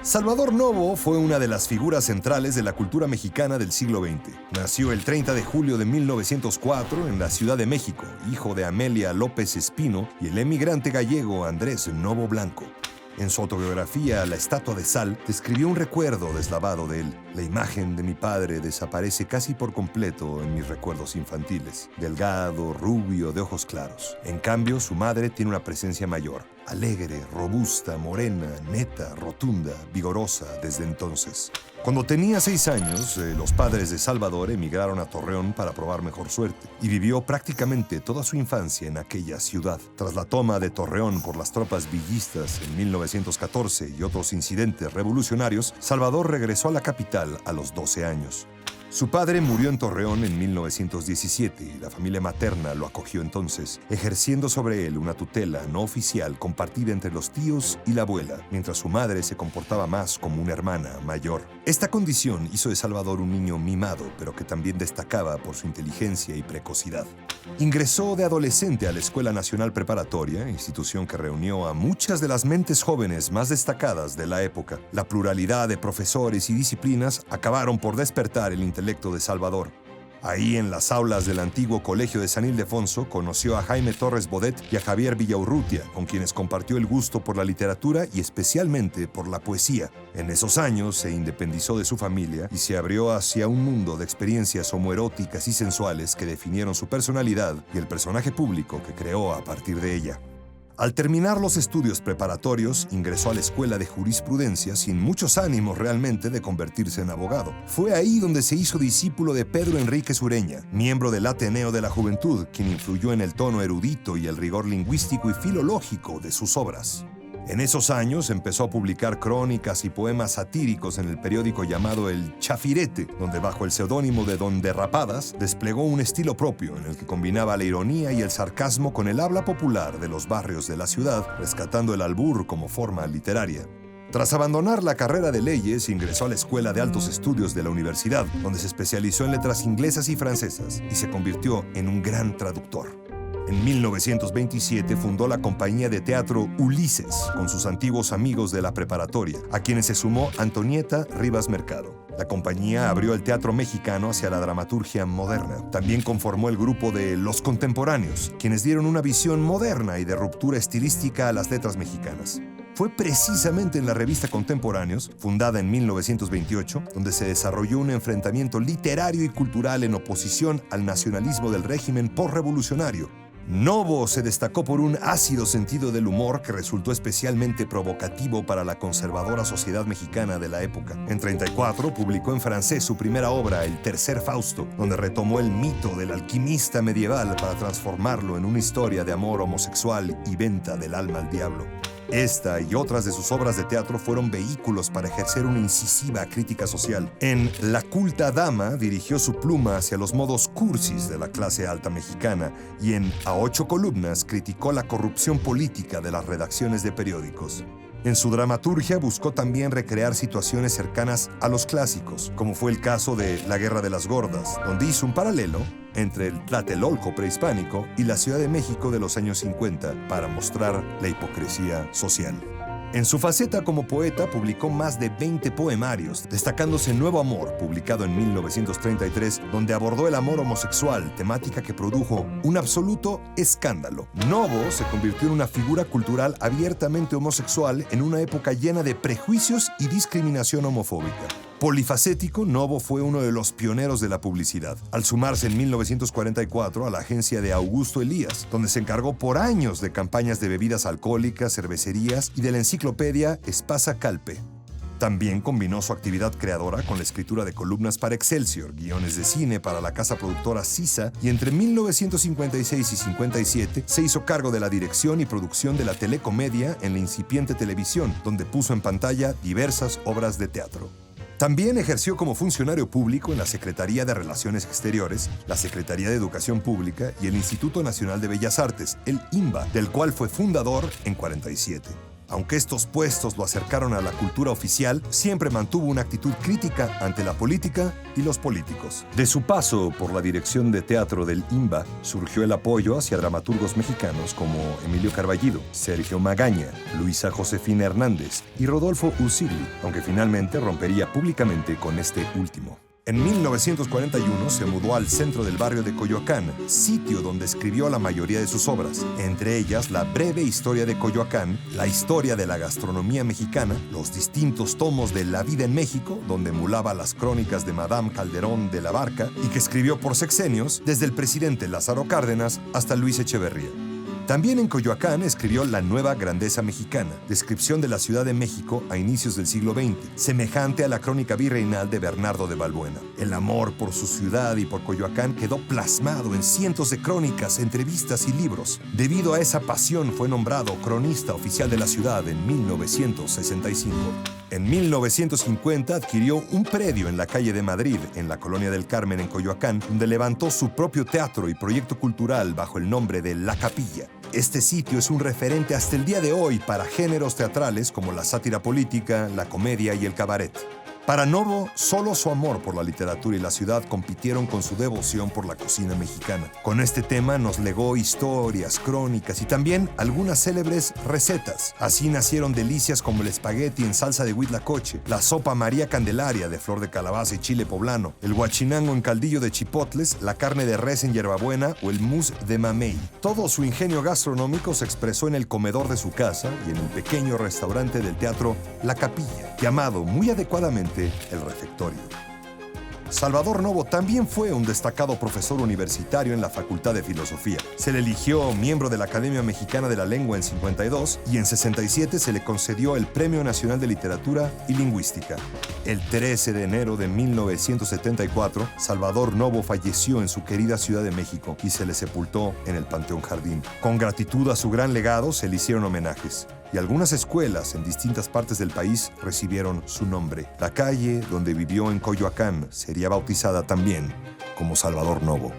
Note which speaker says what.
Speaker 1: Salvador Novo fue una de las figuras centrales de la cultura mexicana del siglo XX. Nació el 30 de julio de 1904 en la Ciudad de México, hijo de Amelia López Espino y el emigrante gallego Andrés Novo Blanco. En su autobiografía, La estatua de sal, describió un recuerdo deslavado de él. La imagen de mi padre desaparece casi por completo en mis recuerdos infantiles. Delgado, rubio, de ojos claros. En cambio, su madre tiene una presencia mayor. Alegre, robusta, morena, neta, rotunda, vigorosa desde entonces. Cuando tenía 6 años, los padres de Salvador emigraron a Torreón para probar mejor suerte y vivió prácticamente toda su infancia en aquella ciudad. Tras la toma de Torreón por las tropas villistas en 1914 y otros incidentes revolucionarios, Salvador regresó a la capital a los 12 años. Su padre murió en Torreón en 1917 y la familia materna lo acogió entonces, ejerciendo sobre él una tutela no oficial compartida entre los tíos y la abuela, mientras su madre se comportaba más como una hermana mayor. Esta condición hizo de Salvador un niño mimado, pero que también destacaba por su inteligencia y precocidad. Ingresó de adolescente a la Escuela Nacional Preparatoria, institución que reunió a muchas de las mentes jóvenes más destacadas de la época. La pluralidad de profesores y disciplinas acabaron por despertar el intelecto de Salvador. Ahí, en las aulas del antiguo Colegio de San Ildefonso, conoció a Jaime Torres Bodet y a Javier Villaurrutia, con quienes compartió el gusto por la literatura y especialmente por la poesía. En esos años se independizó de su familia y se abrió hacia un mundo de experiencias homoeróticas y sensuales que definieron su personalidad y el personaje público que creó a partir de ella. Al terminar los estudios preparatorios, ingresó a la Escuela de Jurisprudencia sin muchos ánimos realmente de convertirse en abogado. Fue ahí donde se hizo discípulo de Pedro Enríquez Ureña, miembro del Ateneo de la Juventud, quien influyó en el tono erudito y el rigor lingüístico y filológico de sus obras. En esos años empezó a publicar crónicas y poemas satíricos en el periódico llamado El Chafirete, donde bajo el seudónimo de Don Derrapadas desplegó un estilo propio en el que combinaba la ironía y el sarcasmo con el habla popular de los barrios de la ciudad, rescatando el albur como forma literaria. Tras abandonar la carrera de leyes, ingresó a la Escuela de Altos Estudios de la universidad, donde se especializó en letras inglesas y francesas y se convirtió en un gran traductor. En 1927 fundó la compañía de teatro Ulises con sus antiguos amigos de la preparatoria, a quienes se sumó Antonieta Rivas Mercado. La compañía abrió el teatro mexicano hacia la dramaturgia moderna. También conformó el grupo de Los Contemporáneos, quienes dieron una visión moderna y de ruptura estilística a las letras mexicanas. Fue precisamente en la revista Contemporáneos, fundada en 1928, donde se desarrolló un enfrentamiento literario y cultural en oposición al nacionalismo del régimen postrevolucionario. Novo se destacó por un ácido sentido del humor que resultó especialmente provocativo para la conservadora sociedad mexicana de la época. En 1934 publicó en francés su primera obra, El Tercer Fausto, donde retomó el mito del alquimista medieval para transformarlo en una historia de amor homosexual y venta del alma al diablo. Esta y otras de sus obras de teatro fueron vehículos para ejercer una incisiva crítica social. En La culta dama dirigió su pluma hacia los modos cursis de la clase alta mexicana y en A 8 columnas criticó la corrupción política de las redacciones de periódicos. En su dramaturgia buscó también recrear situaciones cercanas a los clásicos, como fue el caso de La Guerra de las Gordas, donde hizo un paralelo entre el Tlatelolco prehispánico y la Ciudad de México de los años 50 para mostrar la hipocresía social. En su faceta como poeta publicó más de 20 poemarios, destacándose Nuevo Amor, publicado en 1933, donde abordó el amor homosexual, temática que produjo un absoluto escándalo. Novo se convirtió en una figura cultural abiertamente homosexual en una época llena de prejuicios y discriminación homofóbica. Polifacético, Novo fue uno de los pioneros de la publicidad, al sumarse en 1944 a la agencia de Augusto Elías, donde se encargó por años de campañas de bebidas alcohólicas, cervecerías y de la enciclopedia Espasa Calpe. También combinó su actividad creadora con la escritura de columnas para Excelsior, guiones de cine para la casa productora Sisa, y entre 1956 y 57 se hizo cargo de la dirección y producción de la telecomedia en la incipiente televisión, donde puso en pantalla diversas obras de teatro. También ejerció como funcionario público en la Secretaría de Relaciones Exteriores, la Secretaría de Educación Pública y el Instituto Nacional de Bellas Artes, el INBA, del cual fue fundador en 47. Aunque estos puestos lo acercaron a la cultura oficial, siempre mantuvo una actitud crítica ante la política y los políticos. De su paso por la dirección de teatro del IMBA, surgió el apoyo hacia dramaturgos mexicanos como Emilio Carballido, Sergio Magaña, Luisa Josefina Hernández y Rodolfo Usigli, aunque finalmente rompería públicamente con este último. En 1941 se mudó al centro del barrio de Coyoacán, sitio donde escribió la mayoría de sus obras, entre ellas La breve historia de Coyoacán, La historia de la gastronomía mexicana, los distintos tomos de La vida en México, donde emulaba las crónicas de Madame Calderón de la Barca y que escribió por sexenios, desde el presidente Lázaro Cárdenas hasta Luis Echeverría. También en Coyoacán escribió La nueva grandeza mexicana, descripción de la Ciudad de México a inicios del siglo XX, semejante a la crónica virreinal de Bernardo de Balbuena. El amor por su ciudad y por Coyoacán quedó plasmado en cientos de crónicas, entrevistas y libros. Debido a esa pasión fue nombrado cronista oficial de la ciudad en 1965. En 1950 adquirió un predio en la calle de Madrid, en la Colonia del Carmen en Coyoacán, donde levantó su propio teatro y proyecto cultural bajo el nombre de La Capilla. Este sitio es un referente hasta el día de hoy para géneros teatrales como la sátira política, la comedia y el cabaret. Para Novo, solo su amor por la literatura y la ciudad compitieron con su devoción por la cocina mexicana. Con este tema nos legó historias, crónicas y también algunas célebres recetas. Así nacieron delicias como el espagueti en salsa de huitlacoche, la sopa María Candelaria de flor de calabaza y chile poblano, el huachinango en caldillo de chipotles, la carne de res en hierbabuena o el mousse de mamey. Todo su ingenio gastronómico se expresó en el comedor de su casa y en el pequeño restaurante del teatro La Capilla, llamado muy adecuadamente el refectorio. Salvador Novo también fue un destacado profesor universitario en la Facultad de Filosofía. Se le eligió miembro de la Academia Mexicana de la Lengua en 52 y en 67 se le concedió el Premio Nacional de Literatura y Lingüística. El 13 de enero de 1974, Salvador Novo falleció en su querida Ciudad de México y se le sepultó en el Panteón Jardín. Con gratitud a su gran legado se le hicieron homenajes y algunas escuelas en distintas partes del país recibieron su nombre. La calle donde vivió en Coyoacán sería bautizada también como Salvador Novo.